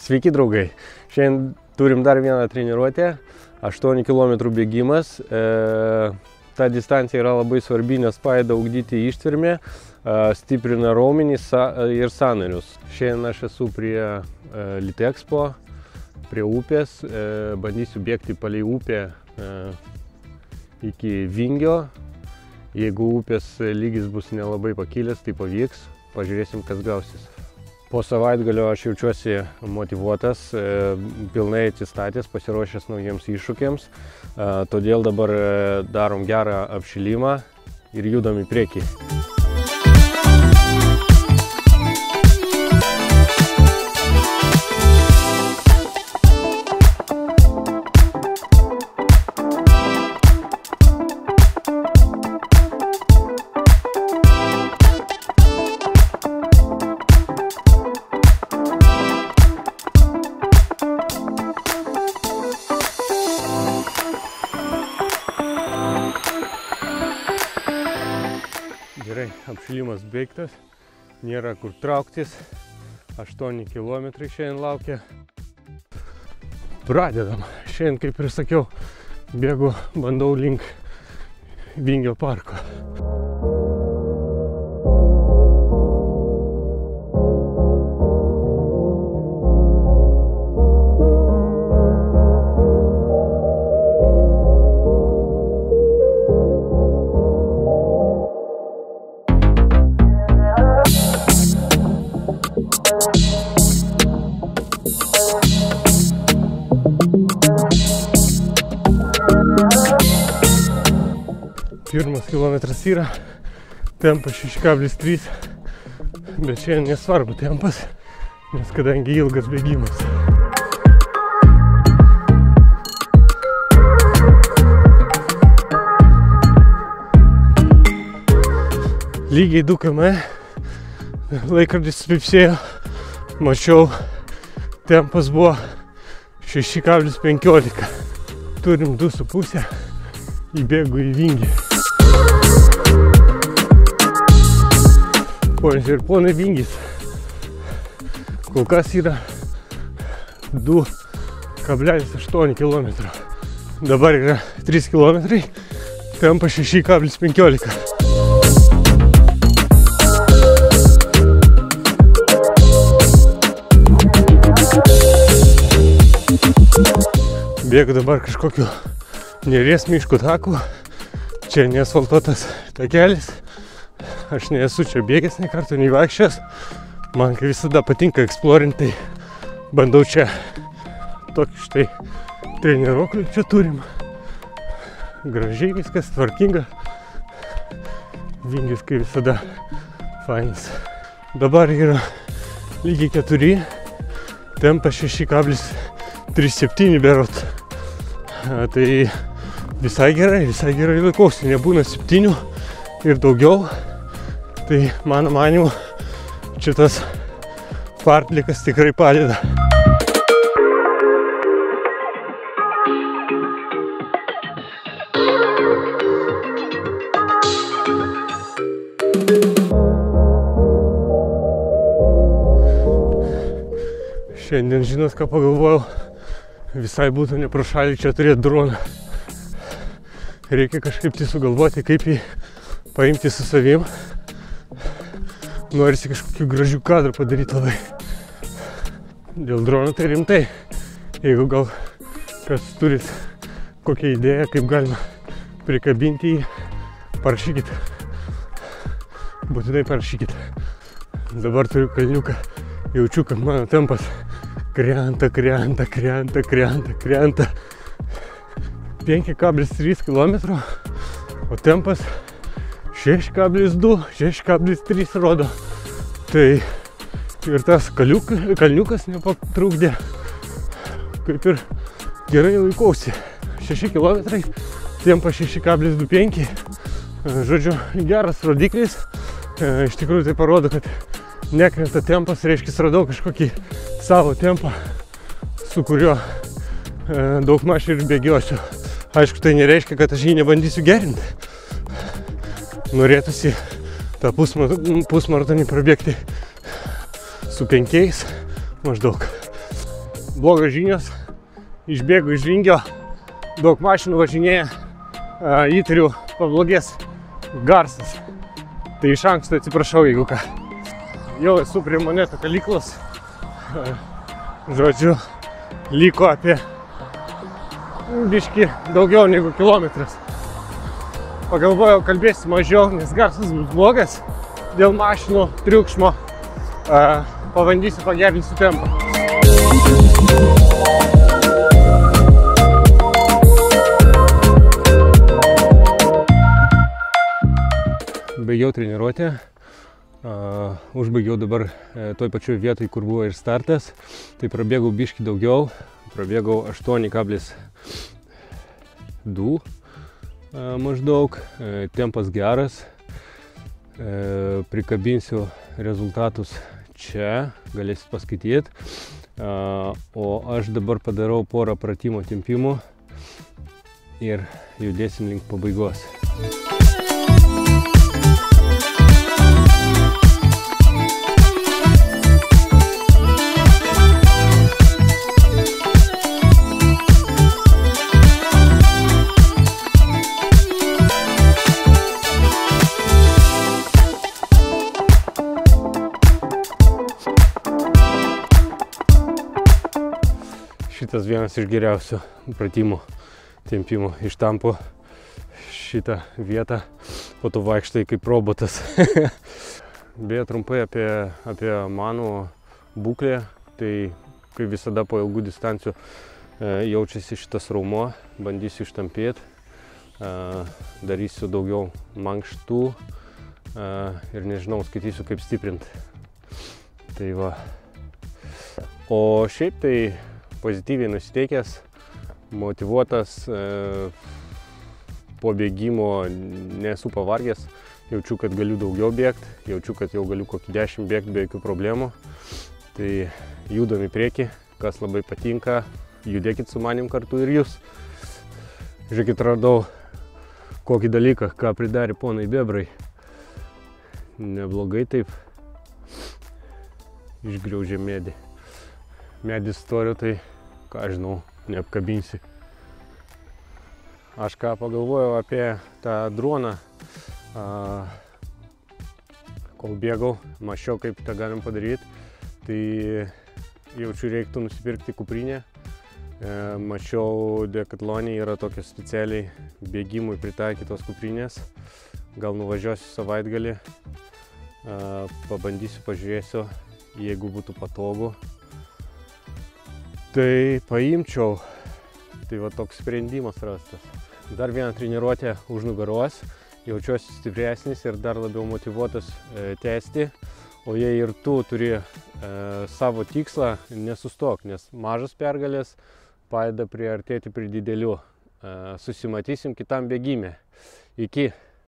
Sveiki draugai, šiandien turim dar vieną treniruotę, 8 km bėgimas. Ta distancija yra labai svarbi, nes padeda ugdyti ištvermę, stiprina raumenis ir sąnarius. Šiandien aš esu prie Litexpo, prie upės, bandysiu bėgti palei upę iki Vingio. Jeigu upės lygis bus nelabai pakilęs, tai pavyks, pažiūrėsim, kas gausis. Po savaitgalio aš jaučiuosi motyvuotas, pilnai atsistatęs, pasiruošęs naujiems iššūkiams. Todėl dabar darom gerą apšilimą ir judam į priekį. Gerai, apšilimas baigtas, nėra kur trauktis, 8 km šiandien laukia. Pradedam. Šiandien, kaip ir sakiau, bėgu, bandau link Vingio parko. Pirmas kilometras yra, tempas 6,3, bet šiandien nesvarbu tempas, nes kadangi ilgas bėgimas. Lygiai 2 km, laikrodis pypsėjo, mačiau, tempas buvo 6,15, turim 2,5, įbėgu į Vingį. Ponios ir ponai, Vingis kol kas yra 2,8 km. Dabar yra 3 km, tempas 6,15. Bėgu dabar kažkokiu Neries miško taku. Čia neasfaltuotas takelis. Aš nesu čia bėgęs nei karto, nei vaikščias. Man kai visada patinka eksplorinti, tai bandau čia. Tokį štai treniruoklį čia turim. Gražiai viskas, tvarkinga. Vingis kaip visada fainas. Dabar yra lygiai 4, tempas 6,37 berot. Tai visai gerai laikausi, nebūna 7 ir daugiau. Tai mano manimu, šitas fartlikas tikrai padeda. Šiandien žinot, ką pagalvojau, visai būtų ne pro šalį čia turėti droną. Reikia kažkaip tai sugalvoti, kaip jį paimti su savim. Norisi kažkokių gražių kadrų padaryti labai. Dėl drono tai rimtai. Jeigu gal kas turit kokią idėją, kaip galima prikabinti jį, parašykit. Būtinai parašykit. Dabar turiu kalniuką. Jaučiu, kad mano tempas krenta. 5,3 km, o tempas 6,2, 6,3 rodo. Tai ir tas kalniukas nepatrukdė. Kaip ir gerai laikausi. 6 km, tempas 6,25. Žodžiu, geras rodiklis. Iš tikrųjų tai parodo, kad nekrenta tempas, reiškia, radau kažkokį savo tempą, su kuriuo daugmaž ir bėgiosiu. Aišku, tai nereiškia, kad aš jį nebandysiu gerinti. Norėtųsi tą pusmaratonį prabėgti su 5 maždaug. Blogas žinios, išbėgu iš Vingio, daug mašinų važinėja, įtariu pablogės garsas. Tai iš anksto atsiprašau, jeigu ką. Jau esu prie Monetų kalyklos, žodžiu, liko apie biškį daugiau negu kilometras. Pagalvojau, kalbėsiu mažiau, nes garsas bus blogas dėl mašinų triukšmo. Pabandysiu pagerinti tempą. Baigiau treniruotę, užbaigiau dabar toj pačioj vietoj, kur buvo ir startas, tai prabėgau biškį daugiau, prabėgau 8,2 maždaug, tempas geras, prikabinsiu rezultatus čia, galėsit paskaityti, o aš dabar padarau porą pratimų tempimų ir judėsim link pabaigos. Šitas vienas iš geriausių pratimų tempimų. Ištampo šitą vietą, po to vaikštai kaip robotas. Beje, trumpai apie mano būklę, tai kaip visada po ilgų distancijų jaučiasi šitas raumuo, bandysiu ištampėti, darysiu daugiau mankštų ir nežinau, skaitysiu kaip stiprinti. Tai va. O šiaip tai pozityviai nusiteikęs, motyvuotas, po bėgimo nesu pavargęs, jaučiu, kad galiu daugiau bėgti, jaučiu, kad jau galiu kokį 10 bėgti be jokių problemų. Tai judam į priekį, kas labai patinka, judėkit su manim kartu ir jūs. Žiūrėkit, radau kokį dalyką, ką pridarė ponai bebrai. Neblogai taip išgriaužė medį. Medis storio, tai ką žinau, neapkabinsi. Aš ką pagalvojau apie tą droną, kol bėgau, mačiau, kaip tą galim padaryti, tai jaučiu, reiktų nusipirkti kuprinę. Mačiau, Decathlone yra tokios specialiai bėgimui pritaikytos kuprinės. Gal nuvažiuosiu savaitgalį, pabandysiu, pažiūrėsiu, jeigu būtų patogu. Tai paimčiau, tai va toks sprendimas rastas. Dar vieną treniruotę už nugaros, jaučiuosi stipresnis ir dar labiau motyvuotas tęsti. O jei ir tu turi savo tikslą, nesustok, nes mažas pergalės padeda priartėti prie didelių. Susimatysim kitam bėgime. Iki.